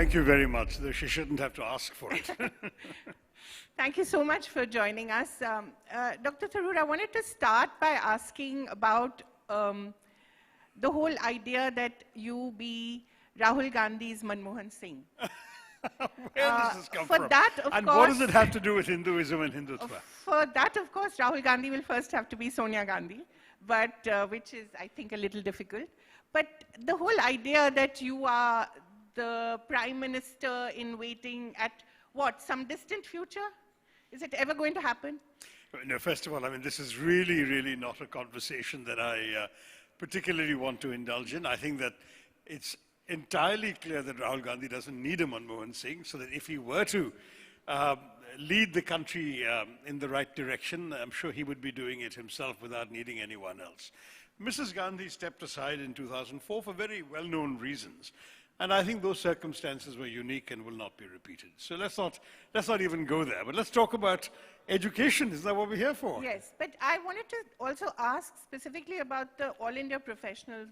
Thank you very much, though she shouldn't have to ask for it. Thank you so much for joining us. Dr. Tharoor, I wanted to start by asking about the whole idea that you be Rahul Gandhi's Manmohan Singh. Where does this come for from? that, of And course, what does it have to do with Hinduism and Hindutuva? For that, of course, Rahul Gandhi will first have to be Sonia Gandhi, but which is, I think, a little difficult. But the whole idea that you are the Prime Minister in waiting at what, some distant future? Is it ever going to happen? No, first of all, I mean, this is really, really not a conversation that I particularly want to indulge in. I think that it's entirely clear that Rahul Gandhi doesn't need a Manmohan Singh, so that if he were to lead the country in the right direction, I'm sure he would be doing it himself without needing anyone else. Mrs. Gandhi stepped aside in 2004 for very well-known reasons. And I think those circumstances were unique and will not be repeated. So let's not even go there. But let's talk about education. Isn't that what we're here for? Yes, but I wanted to also ask specifically about the All India Professionals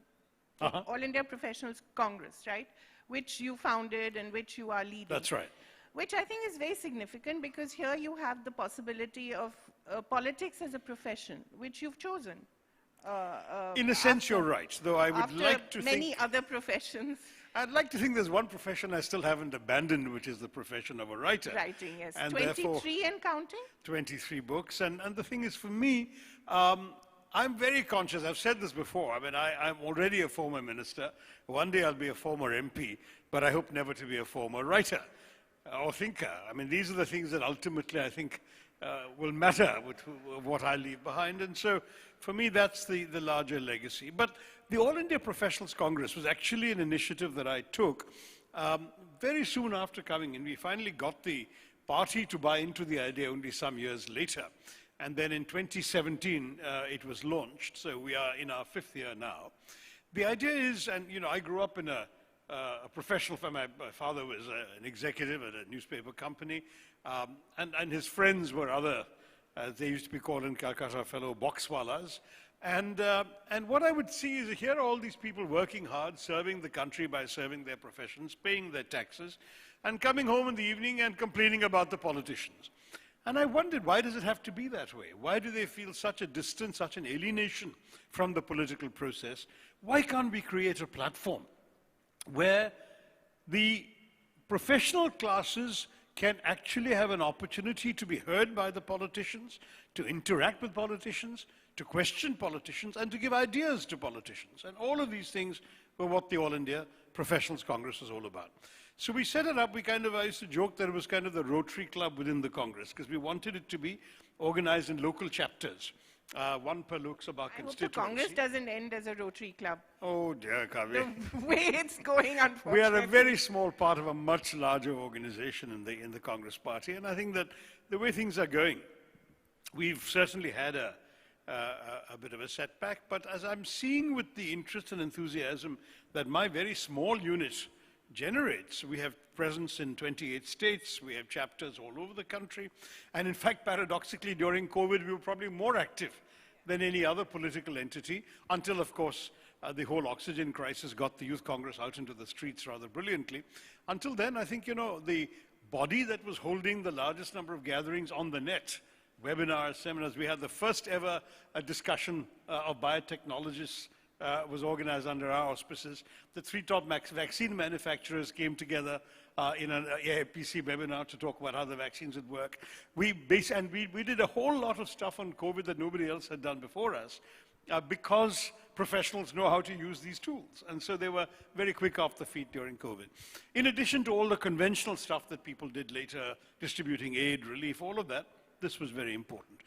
Congress, right? Which you founded and which you are leading. That's right. Which I think is very significant because here you have the possibility of politics as a profession, which you've chosen. In a sense, you're right, though I would like to think... many other professions. I'd like to think there's one profession I still haven't abandoned, which is the profession of a writer. Writing, yes. And 23 and counting? 23 books. And the thing is, for me, I'm very conscious. I've said this before. I mean, I'm already a former minister. One day I'll be a former MP, but I hope never to be a former writer or thinker. I mean, these are the things that ultimately I think will matter with what I leave behind. And so, for me, that's the larger legacy. But the All India Professionals Congress was actually an initiative that I took very soon after coming in. We finally got the party to buy into the idea only some years later. And then in 2017, it was launched. So we are in our 5th year now. The idea is, and you know, I grew up in a professional family. My father was an executive at a newspaper company. And his friends were other, they used to be called in Calcutta, fellow boxwalas. And what I would see is here are all these people working hard, serving the country by serving their professions, paying their taxes, and coming home in the evening and complaining about the politicians. And I wondered, why does it have to be that way? Why do they feel such a distance, such an alienation from the political process? Why can't we create a platform where the professional classes can actually have an opportunity to be heard by the politicians, to interact with politicians, to question politicians, and to give ideas to politicians. And all of these things were what the All India Professionals Congress was all about. So we set it up. I used to joke that it was kind of the Rotary Club within the Congress, because we wanted it to be organized in local chapters, one per Lok Sabha constituency. I hope the Congress doesn't end as a Rotary Club. Oh dear, Kavi. The way it's going, unfortunately. We are a very small part of a much larger organization in the Congress Party, and I think that the way things are going, we've certainly had a bit of a setback, but as I'm seeing with the interest and enthusiasm that my very small unit generates, we have presence in 28 states, we have chapters all over the country, and in fact, paradoxically, during COVID, we were probably more active than any other political entity, until, of course, the whole oxygen crisis got the Youth Congress out into the streets rather brilliantly. Until then, I think, you know, the body that was holding the largest number of gatherings on the net, webinars, seminars, we had the first ever discussion of biotechnologists was organized under our auspices. The 3 top vaccine manufacturers came together in an AIPC webinar to talk about how the vaccines would work. We did a whole lot of stuff on COVID that nobody else had done before us because professionals know how to use these tools. And so they were very quick off the feet during COVID. In addition to all the conventional stuff that people did later, distributing aid, relief, all of that, this was very important.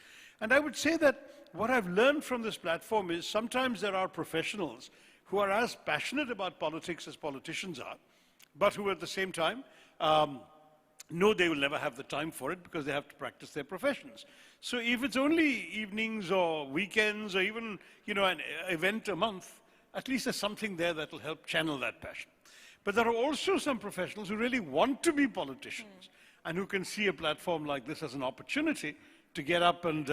And I would say that what I've learned from this platform is sometimes there are professionals who are as passionate about politics as politicians are, but who at the same time know they will never have the time for it because they have to practice their professions. So if it's only evenings or weekends or even, you know, an event a month, at least there's something there that will help channel that passion. But there are also some professionals who really want to be politicians and who can see a platform like this as an opportunity to get up and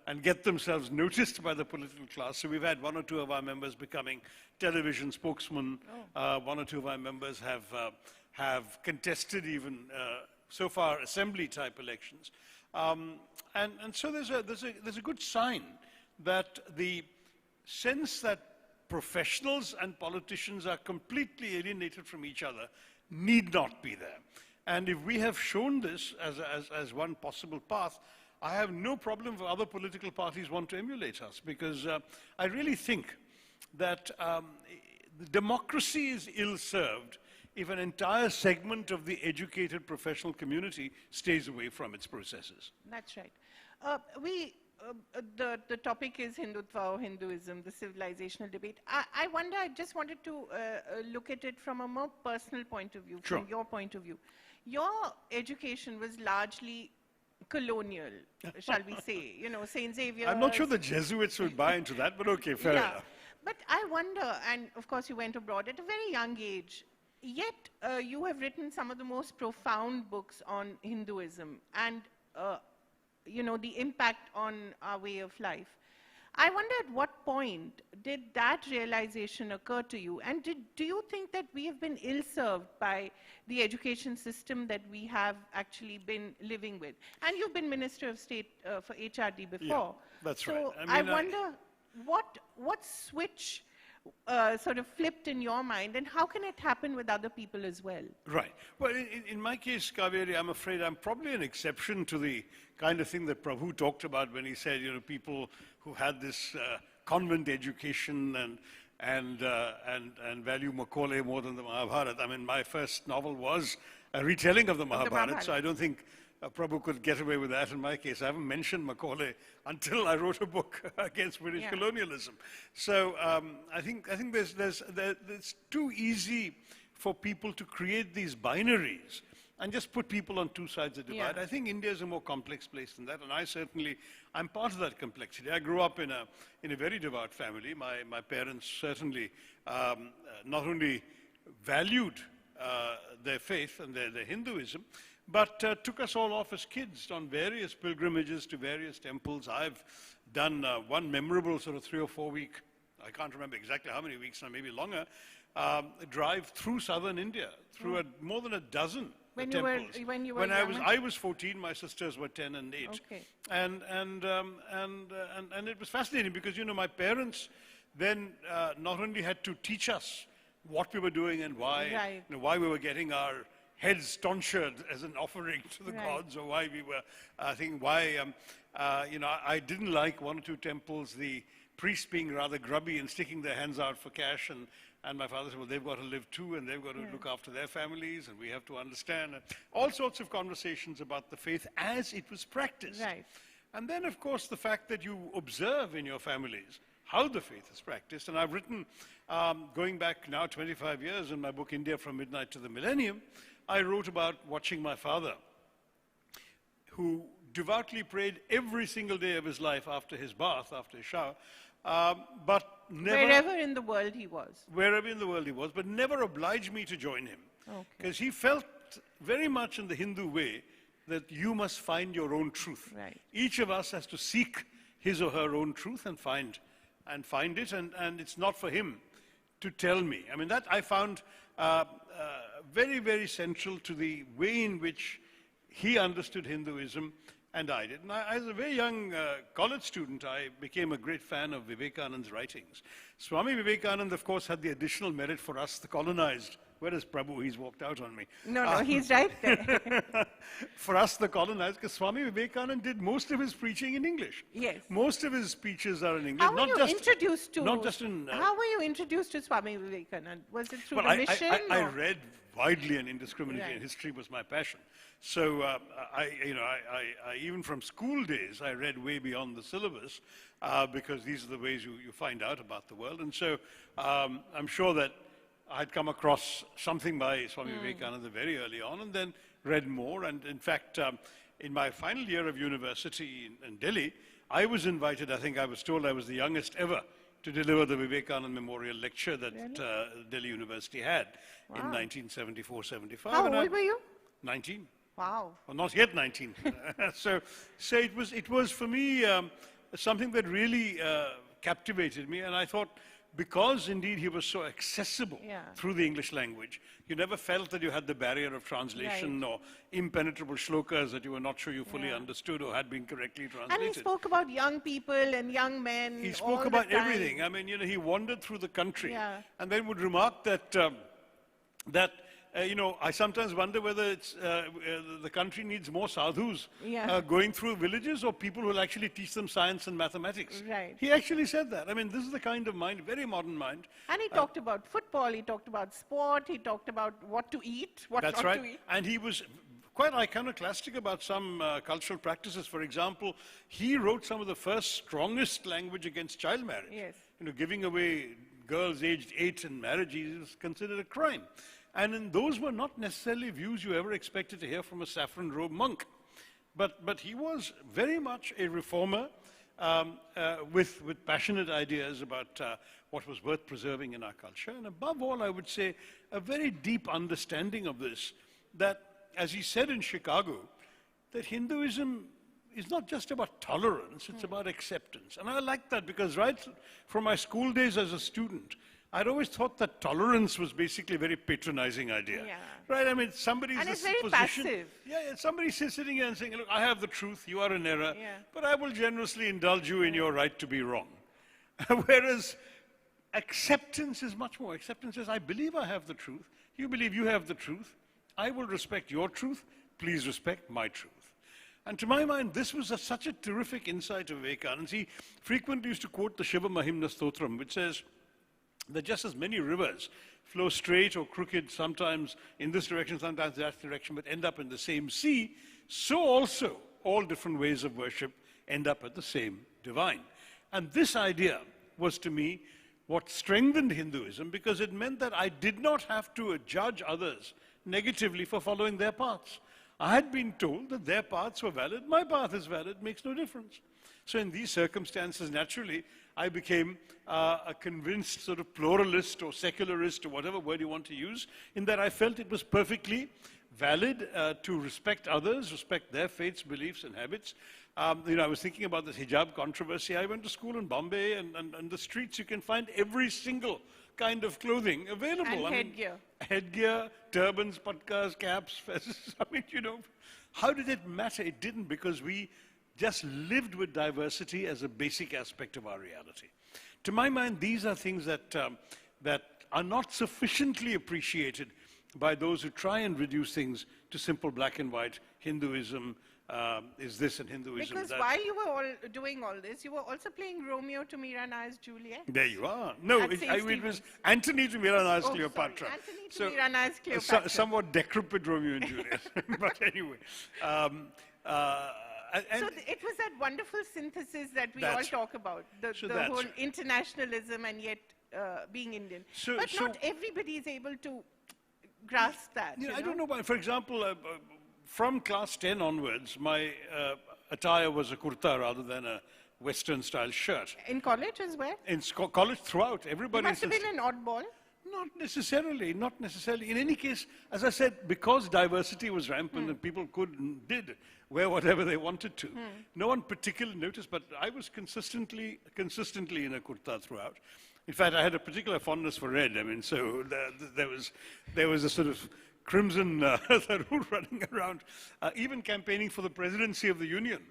and get themselves noticed by the political class. So we've had one or two of our members becoming television spokesmen. One or two of our members have contested even, so far, assembly-type elections. And so there's a good sign that the sense that professionals and politicians are completely alienated from each other need not be there. And if we have shown this as one possible path, I have no problem for other political parties want to emulate us, because I really think that the democracy is ill-served if an entire segment of the educated professional community stays away from its processes. That's right. The topic is Hindutuva or Hinduism, the civilizational debate. I wonder, I just wanted to look at it from a more personal point of view, Sure. from your point of view. Your education was largely colonial, shall we say, you know, St. Xavier. I'm not sure the Jesuits would buy into that, but okay, fair enough. But I wonder, and of course you went abroad at a very young age, yet you have written some of the most profound books on Hinduism and, you know, the impact on our way of life. I wonder at what point did that realization occur to you? And do you think that we have been ill-served by the education system that we have actually been living with? And you've been Minister of State for HRD before. Yeah, that's right. So I wonder what switch sort of flipped in your mind, and how can it happen with other people as well? Right. Well, in my case, Kaveri, I'm afraid I'm probably an exception to the kind of thing that Prabhu talked about when he said, you know, people who had this convent education and value Macaulay more than the Mahabharata. I mean, my first novel was a retelling of the Mahabharata, so I don't think Prabhu could get away with that in my case. I haven't mentioned Macaulay until I wrote a book against British colonialism. So I think it's too easy for people to create these binaries and just put people on two sides of the divide. I think India is a more complex place than that, and I'm part of that complexity. I grew up in a very devout family. My parents certainly not only valued their faith and their Hinduism, but took us all off as kids on various pilgrimages to various temples. I've done one memorable sort of 3 or 4 week, I can't remember exactly how many weeks now, maybe longer, drive through southern India, through more than a dozen temples. When I was 14, my sisters were 10 and 8. Okay. And it was fascinating because, you know, my parents then not only had to teach us what we were doing and why, you know, why we were getting our heads tonsured as an offering to the gods, or why we were, you know, I didn't like one or two temples, the priests being rather grubby and sticking their hands out for cash, and my father said, well, they've got to live too, and they've got to look after their families, and we have to understand. And all sorts of conversations about the faith as it was practiced. Right. And then, of course, the fact that you observe in your families how the faith is practiced. And I've written, going back now 25 years in my book, India from Midnight to the Millennium, I wrote about watching my father, who devoutly prayed every single day of his life after his bath, after his shower, but never... Wherever in the world he was. Wherever in the world he was, but never obliged me to join him. Because he felt very much in the Hindu way that you must find your own truth. Right. Each of us has to seek his or her own truth and find it, and it's not for him to tell me. I mean, that I found very, very central to the way in which he understood Hinduism and I did. And as a very young college student, I became a great fan of Vivekananda's writings. Swami Vivekananda, of course, had the additional merit for us, the colonized. Where is Prabhu? He's walked out on me. No, he's right there. For us, the colonized, because Swami Vivekananda did most of his preaching in English. Yes. Most of his speeches are in English. How were you introduced to... Not just in... how were you introduced to Swami Vivekananda? Was it through the mission? I read widely and indiscriminately, and history was my passion. So even from school days, I read way beyond the syllabus because these are the ways you find out about the world. And so I'm sure that I'd come across something by Swami Vivekananda very early on and then read more. And in fact, in my final year of university in Delhi, I was invited, I think I was told I was the youngest ever to deliver the Vivekananda Memorial Lecture that Delhi University had in 1974-75. How old were you? 19. Wow. Well, not yet 19. so it was for me something that really captivated me. And I thought, because indeed he was so accessible through the English language, you never felt that you had the barrier of translation or impenetrable shlokas that you were not sure you fully understood or had been correctly translated. And he spoke about young people and young men. He spoke about everything. I mean, he wandered through the country and then would remark that, I sometimes wonder whether it's, the country needs more sadhus going through villages or people who will actually teach them science and mathematics. Right. He actually said that. I mean, this is the kind of mind, very modern mind. And he talked about football, he talked about sport, he talked about what to eat, what not to eat. And he was quite iconoclastic about some cultural practices. For example, he wrote some of the first strongest language against child marriage. Yes. Giving away girls aged 8 in marriage is considered a crime. And those were not necessarily views you ever expected to hear from a saffron-robed monk. But he was very much a reformer with passionate ideas about what was worth preserving in our culture. And above all, I would say, a very deep understanding of this, that, as he said in Chicago, that Hinduism is not just about tolerance, it's about acceptance. And I like that because right from my school days as a student, I'd always thought that tolerance was basically a very patronizing idea. Right? I mean, somebody's and it's very position. passive. Somebody's sitting here and saying, look, I have the truth, you are in error, but I will generously indulge you in your right to be wrong. Whereas acceptance is much more. Acceptance is, I believe I have the truth, you believe you have the truth, I will respect your truth, please respect my truth. And to my mind, this was such a terrific insight of Vivekanand. He frequently used to quote the Shiva Mahimna Stotram, which says, that just as many rivers flow straight or crooked, sometimes in this direction, sometimes that direction, but end up in the same sea, so also all different ways of worship end up at the same divine. And this idea was, to me, what strengthened Hinduism, because it meant that I did not have to judge others negatively for following their paths. I had been told that their paths were valid, my path is valid, makes no difference. So in these circumstances, naturally, I became a convinced sort of pluralist or secularist or whatever word you want to use, in that I felt it was perfectly valid to respect others, respect their faiths, beliefs, and habits. I was thinking about this hijab controversy. I went to school in Bombay, and the streets you can find every single kind of clothing available. And headgear. Headgear, turbans, patkas, caps, fezzes. I mean, how did it matter? It didn't, because we just lived with diversity as a basic aspect of our reality. To my mind, these are things that are not sufficiently appreciated by those who try and reduce things to simple black and white. Hinduism is this and Hinduism is that. Because while you were all doing all this, you were also playing Romeo to Mira Nair's Juliet. There you are. No, it was Antony to Mira Nair's Cleopatra. Sorry, Antony to Mira Nair's Cleopatra. Somewhat decrepit Romeo and Juliet. But anyway. So it was that wonderful synthesis that we all talk about, the whole internationalism and yet being Indian. But not everybody is able to grasp that. I don't know why. For example, from class 10 onwards, my attire was a kurta rather than a Western-style shirt. In college as well? In college throughout, everybody... You must have been an oddball. Not necessarily, not necessarily. In any case, as I said, because diversity was rampant and people did wear whatever they wanted to, no one particularly noticed, but I was consistently in a kurta throughout. In fact, I had a particular fondness for red. I mean, so there was a sort of crimson Tharoor running around, even campaigning for the presidency of the Union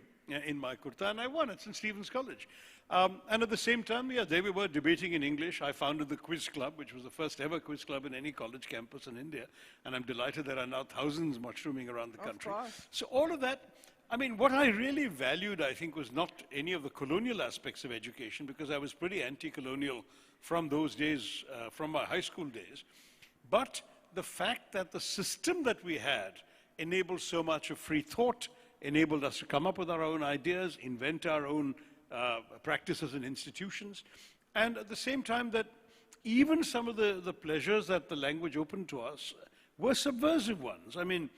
in my kurta, and I won at St. Stephen's College. And at the same time, there we were debating in English. I founded the Quiz Club, which was the first ever quiz club in any college campus in India. And I'm delighted there are now thousands mushrooming around the country. So all of that, I mean, what I really valued, I think, was not any of the colonial aspects of education, because I was pretty anti-colonial from those days, from my high school days. But the fact that the system that we had enabled so much of free thought, enabled us to come up with our own ideas, invent our own practices and institutions, and at the same time that even some of the pleasures that the language opened to us were subversive ones. I mean,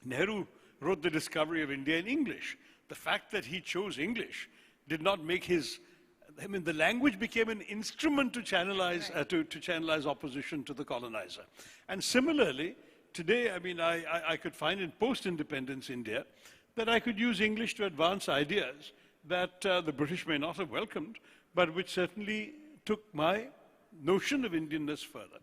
Nehru wrote The Discovery of India in English. The fact that he chose English did not make the language became an instrument to channelize, to channelize opposition to the colonizer. And similarly, today, I mean, I could find in post-independence India that I could use English to advance ideas that the British may not have welcomed, but which certainly took my notion of Indianness further.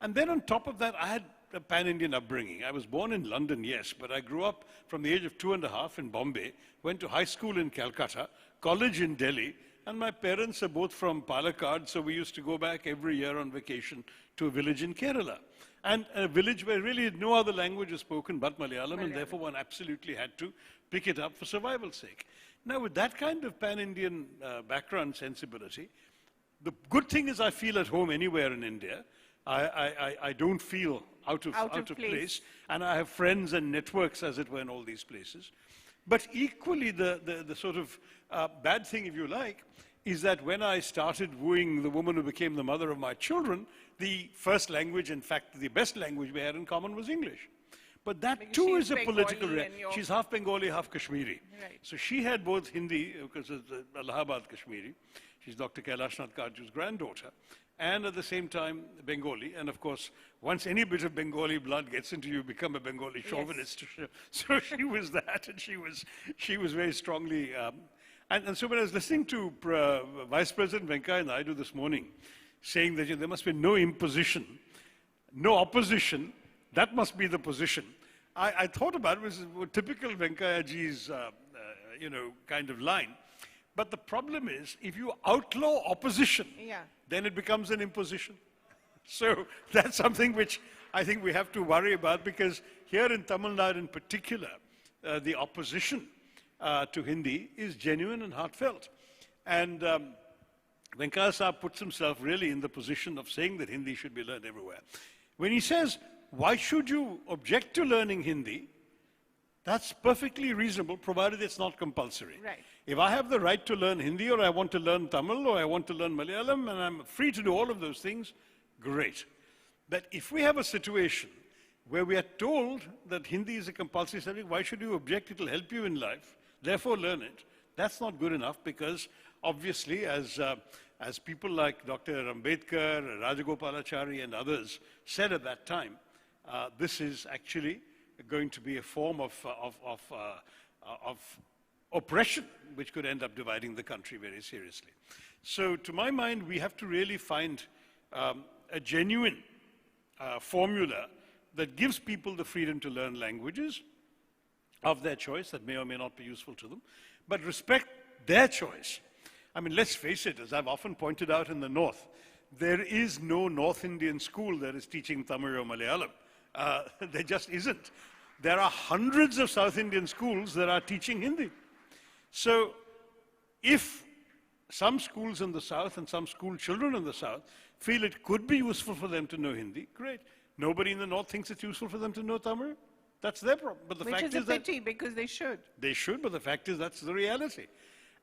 And then on top of that, I had a pan-Indian upbringing. I was born in London, yes, but I grew up from the age of 2.5 in Bombay, went to high school in Calcutta, college in Delhi, and my parents are both from Palakkad, so we used to go back every year on vacation to a village in Kerala. And a village where really no other language is spoken but Malayalam, and therefore one absolutely had to pick it up for survival's sake. Now, with that kind of pan-Indian background sensibility, the good thing is I feel at home anywhere in India. I don't feel out of place, and I have friends and networks, as it were, in all these places. But equally, the sort of bad thing, if you like, is that when I started wooing the woman who became the mother of my children, the first language, in fact, the best language we had in common was English. But that because too is a political... She's half Bengali, half Kashmiri. Right. So she had both Hindi, because it's Allahabad Kashmiri. She's Dr. Kailash Nath Kaju's granddaughter. And at the same time, Bengali. And of course, once any bit of Bengali blood gets into you, become a Bengali chauvinist. Yes. So she was that, and she was very strongly... And so when I was listening to Vice President Venkaiah Naidu this morning, saying that there must be no imposition, no opposition, that must be the position. I thought about it, it was a typical Venkaiah ji's, kind of line. But the problem is, if you outlaw opposition, then it becomes an imposition. So that's something which I think we have to worry about, because here in Tamil Nadu in particular, the opposition to Hindi is genuine and heartfelt. And Venkaiah Saab puts himself really in the position of saying that Hindi should be learned everywhere. When he says, why should you object to learning Hindi? That's perfectly reasonable, provided it's not compulsory. Right. If I have the right to learn Hindi, or I want to learn Tamil, or I want to learn Malayalam, and I'm free to do all of those things, great. But if we have a situation where we are told that Hindi is a compulsory subject, why should you object? It will help you in life. Therefore, learn it. That's not good enough, because obviously, as people like Dr. Ambedkar, Rajagopalachari, and others said at that time, this is actually going to be a form of oppression, which could end up dividing the country very seriously. So, to my mind, we have to really find a genuine formula that gives people the freedom to learn languages of their choice that may or may not be useful to them, but respect their choice. I mean, let's face it, as I've often pointed out in the North, there is no North Indian school that is teaching Tamil or Malayalam. There just isn't. There are hundreds of South Indian schools that are teaching Hindi. So, if some schools in the South and some school children in the South feel it could be useful for them to know Hindi, great. Nobody in the North thinks it's useful for them to know Tamil. That's their problem. But the fact is that... Which is a pity, because they should. They should, but the fact is that's the reality.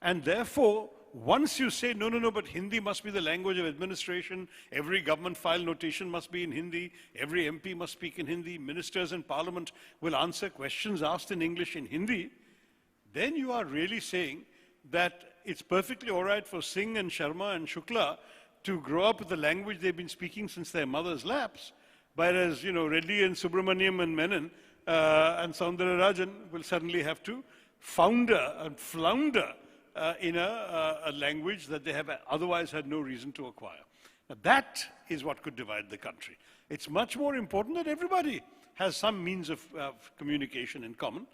And therefore, once you say, no, but Hindi must be the language of administration, every government file notation must be in Hindi, every MP must speak in Hindi, ministers in parliament will answer questions asked in English in Hindi, then you are really saying that it's perfectly all right for Singh and Sharma and Shukla to grow up with the language they've been speaking since their mother's laps, whereas, Reddy and Subramaniam and Menon and Soundararajan will suddenly have to flounder in a language that they have otherwise had no reason to acquire. Now, that is what could divide the country. It's much more important that everybody has some means of communication in common,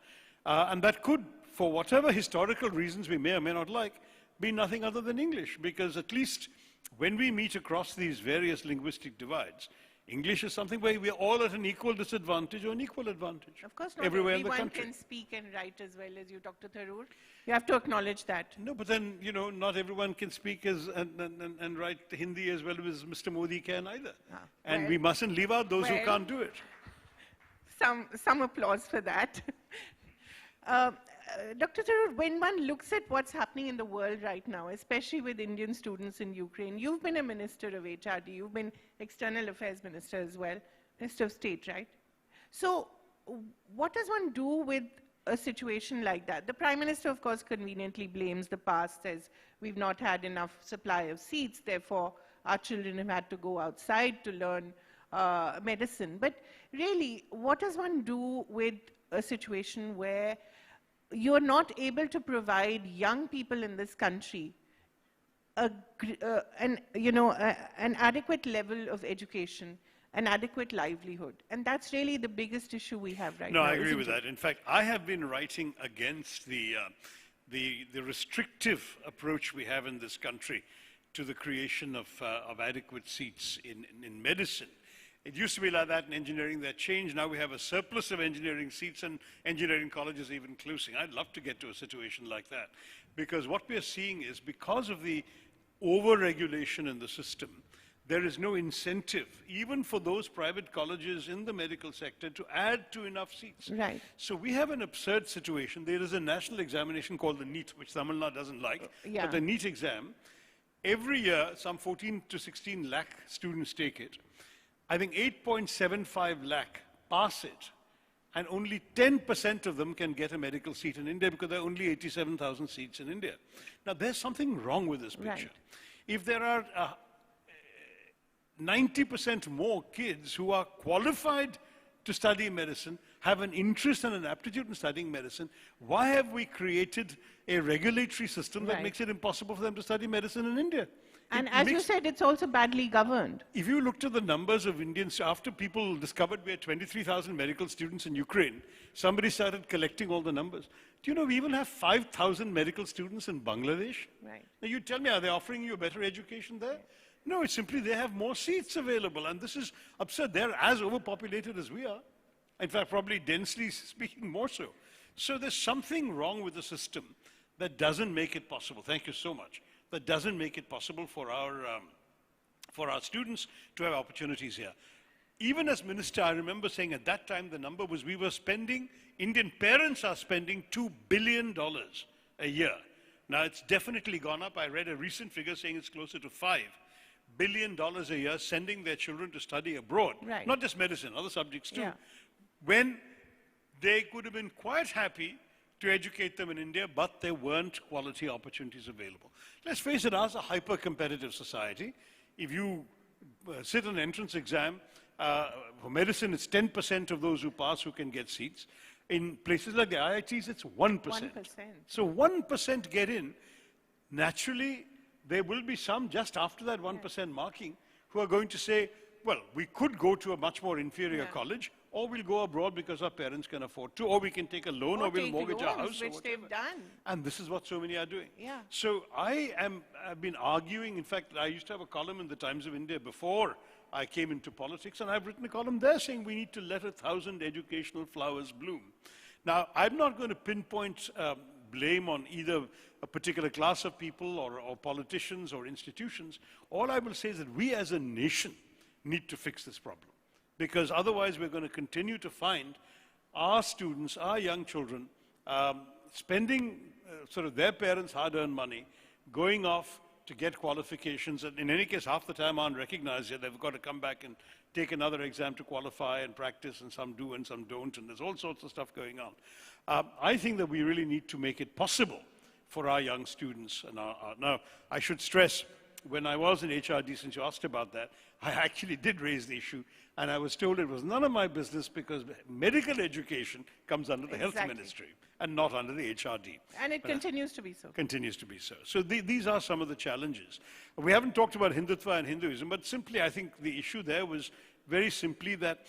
and that could, for whatever historical reasons we may or may not like, be nothing other than English, because at least when we meet across these various linguistic divides, English is something where we are all at an equal disadvantage or an equal advantage. Of course, not everyone can speak and write as well as you, Dr. Tharoor. You have to acknowledge that. No, but then, not everyone can speak and write Hindi as well as Mr. Modi can either. And we mustn't leave out those who can't do it. Some applause for that. Dr. Tharoor, when one looks at what's happening in the world right now, especially with Indian students in Ukraine, you've been a minister of HRD, you've been external affairs minister as well, Minister of State, right? So what does one do with a situation like that? The Prime Minister, of course, conveniently blames the past, says we've not had enough supply of seats, therefore our children have had to go outside to learn medicine. But really, what does one do with a situation where you're not able to provide young people in this country an adequate level of education, an adequate livelihood. And that's really the biggest issue we have right now. No, I agree with that. In fact, I have been writing against the restrictive approach we have in this country to the creation of adequate seats in medicine. It used to be like that in engineering. That changed. Now we have a surplus of engineering seats, and engineering colleges even closing. I'd love to get to a situation like that, because what we are seeing is, because of the over-regulation in the system, there is no incentive, even for those private colleges in the medical sector, to add to enough seats. Right. So we have an absurd situation. There is a national examination called the NEET, which Tamil Nadu doesn't like, but the NEET exam, every year, some 14 to 16 lakh students take it. I think 8.75 lakh pass it, and only 10% of them can get a medical seat in India, because there are only 87,000 seats in India. Now, there's something wrong with this picture. Right. If there are 90% more kids who are qualified to study medicine, have an interest and an aptitude in studying medicine, why have we created a regulatory system that makes it impossible for them to study medicine in India? And as you said, it's also badly governed. If you looked at the numbers of Indians, after people discovered we had 23,000 medical students in Ukraine, somebody started collecting all the numbers. Do you know we even have 5,000 medical students in Bangladesh? Right. Now you tell me, are they offering you a better education there? No, it's simply they have more seats available, and this is absurd. They're as overpopulated as we are. In fact, probably densely speaking, more so. So there's something wrong with the system that doesn't make it possible. Thank you so much. That doesn't make it possible for our students to have opportunities here. Even as minister, I remember saying at that time the number was, we were spending, Indian parents are spending $2 billion a year. Now it's definitely gone up. I read a recent figure saying it's closer to $5 billion a year sending their children to study abroad. Right. Not just medicine, other subjects too. Yeah. When they could have been quite happy to educate them in India, but there weren't quality opportunities available. Let's face it, as a hyper-competitive society, if you sit an entrance exam, for medicine, it's 10% of those who pass who can get seats. In places like the IITs, it's 1%. 1%. So 1% get in. Naturally, there will be some just after that 1% marking who are going to say, well, we could go to a much more inferior college, or we'll go abroad because our parents can afford to, or we can take a loan, or we'll mortgage our house, which they've done. And this is what so many are doing. Yeah. So I've been arguing. In fact, I used to have a column in the Times of India before I came into politics, and I've written a column there saying we need to let 1,000 educational flowers bloom. Now, I'm not going to pinpoint blame on either a particular class of people or politicians or institutions. All I will say is that we as a nation need to fix this problem, because otherwise we're going to continue to find our students, our young children, spending sort of their parents' hard-earned money, going off to get qualifications, and in any case, half the time aren't recognized yet. They've got to come back and take another exam to qualify and practice, and some do and some don't, and there's all sorts of stuff going on. I think that we really need to make it possible for our young students. And now, I should stress, when I was in HRD, since you asked about that, I actually did raise the issue, and I was told it was none of my business because medical education comes under the Health Ministry and not under the HRD. And it continues to be so. Continues to be so. So these are some of the challenges. We haven't talked about Hindutva and Hinduism, but simply I think the issue there was very simply that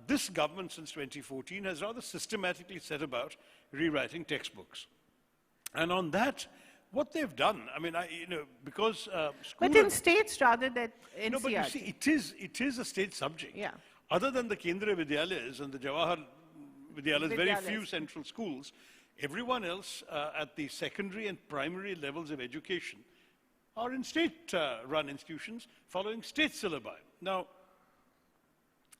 this government since 2014 has rather systematically set about rewriting textbooks. And on that, what they've done, I mean, because but in states rather than NCERT. No, but you see, it is a state subject. Yeah. Other than the Kendriya Vidyalayas and the Jawahar Vidyalayas, very few central schools, everyone else at the secondary and primary levels of education are in state-run institutions following state syllabi. Now,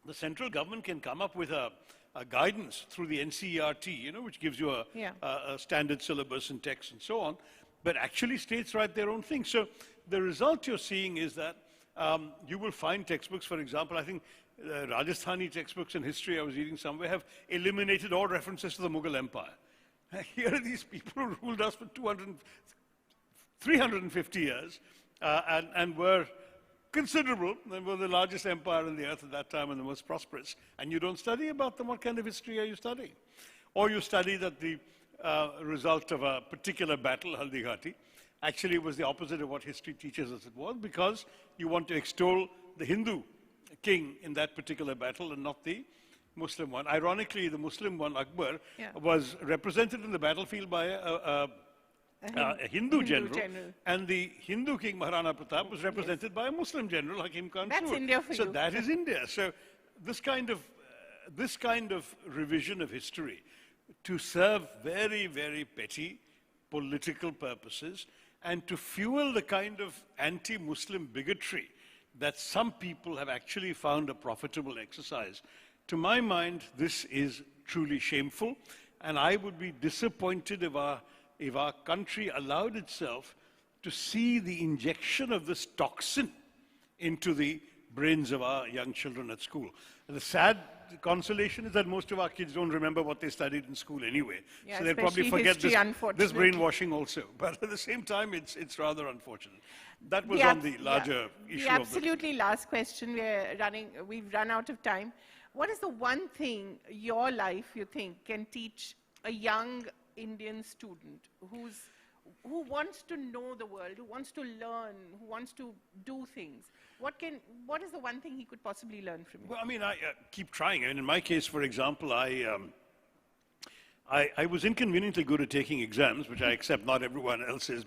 the central government can come up with a guidance through the NCERT, which gives you a standard syllabus and text and so on, but actually states write their own thing. So the result you're seeing is that you will find textbooks, for example, I think Rajasthani textbooks in history I was reading somewhere have eliminated all references to the Mughal Empire. Here are these people who ruled us for 350 years and were considerable. They were the largest empire on the earth at that time and the most prosperous. And you don't study about them. What kind of history are you studying? Or you study that the result of a particular battle, Haldighati. Actually, it was the opposite of what history teaches us it was, because you want to extol the Hindu king in that particular battle and not the Muslim one. Ironically, the Muslim one, Akbar, was represented in the battlefield by a Hindu general, and the Hindu king Maharana Pratap was represented by a Muslim general, Hakim Khan. That's India for you. So that is India. So this kind of revision of history to serve very, very petty political purposes and to fuel the kind of anti-Muslim bigotry that some people have actually found a profitable exercise. To my mind, this is truly shameful, and I would be disappointed if our country allowed itself to see the injection of this toxin into the brains of our young children at school. And the sad consolation is that most of our kids don't remember what they studied in school anyway. Yeah, so they'll probably forget history, this brainwashing also. But at the same time, it's rather unfortunate. That was on the larger issue. The absolutely last question. We've run out of time. What is the one thing your life, you think, can teach a young Indian student who wants to know the world, who wants to learn, who wants to do things? What is the one thing he could possibly learn from you? Well, I mean, I keep trying. I mean, in my case, for example, I was inconveniently good at taking exams, which I accept not everyone else is,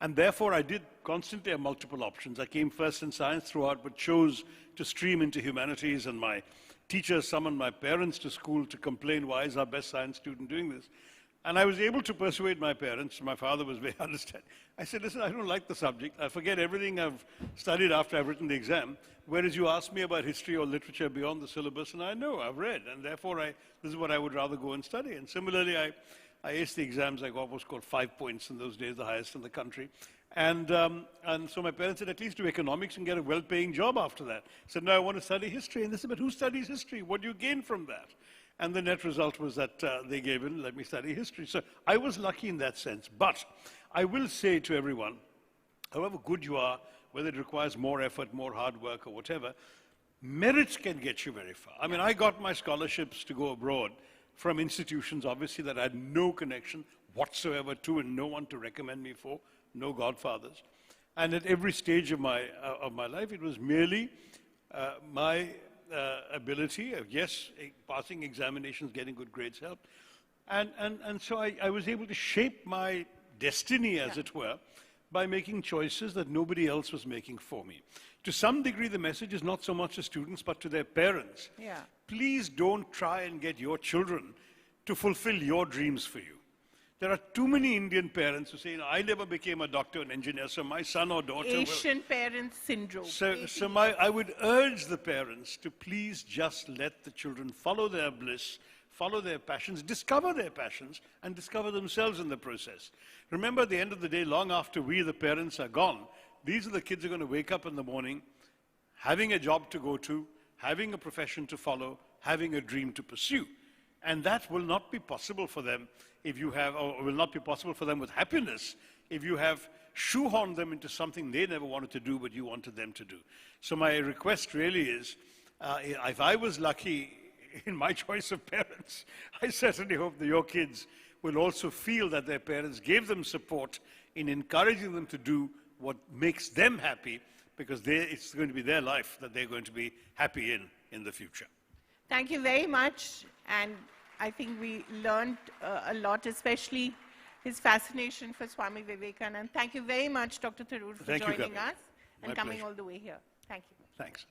and therefore I did constantly have multiple options. I came first in science throughout, but chose to stream into humanities, and my teachers summoned my parents to school to complain, why is our best science student doing this? And I was able to persuade my parents. My father was very understanding. I said, listen, I don't like the subject. I forget everything I've studied after I've written the exam, whereas you ask me about history or literature beyond the syllabus, and I know, I've read, and therefore this is what I would rather go and study. And similarly, I aced the exams. I got what was called 5 points in those days, the highest in the country. And so my parents said, at least do economics and get a well-paying job after that. I said, no, I want to study history. And they said, but who studies history? What do you gain from that? And the net result was that they gave in and let me study history. So I was lucky in that sense. But I will say to everyone, however good you are, whether it requires more effort, more hard work or whatever, merits can get you very far. I mean, I got my scholarships to go abroad from institutions, obviously, that I had no connection whatsoever to and no one to recommend me for, no godfathers. And at every stage of my life, it was merely my ability of, yes, passing examinations, getting good grades helped. And so I was able to shape my destiny, as it were, by making choices that nobody else was making for me. To some degree, the message is not so much to students, but to their parents. Yeah. Please don't try and get your children to fulfill your dreams for you. There are too many Indian parents who say, I never became a doctor and engineer, so my son or daughter Asian parents syndrome. I would urge the parents to please just let the children follow their bliss, follow their passions, discover their passions, and discover themselves in the process. Remember, at the end of the day, long after we, the parents, are gone, these are the kids who are going to wake up in the morning, having a job to go to, having a profession to follow, having a dream to pursue. And that will not be possible for them if you have, or will not be possible for them with happiness, if you have shoehorned them into something they never wanted to do, but you wanted them to do. So my request really is, if I was lucky in my choice of parents, I certainly hope that your kids will also feel that their parents gave them support in encouraging them to do what makes them happy, because it's going to be their life that they're going to be happy in the future. Thank you very much. And I think we learned a lot, especially his fascination for Swami Vivekananda. Thank you very much, Dr. Tharoor, for joining us and coming all the way here. Thank you. Thanks.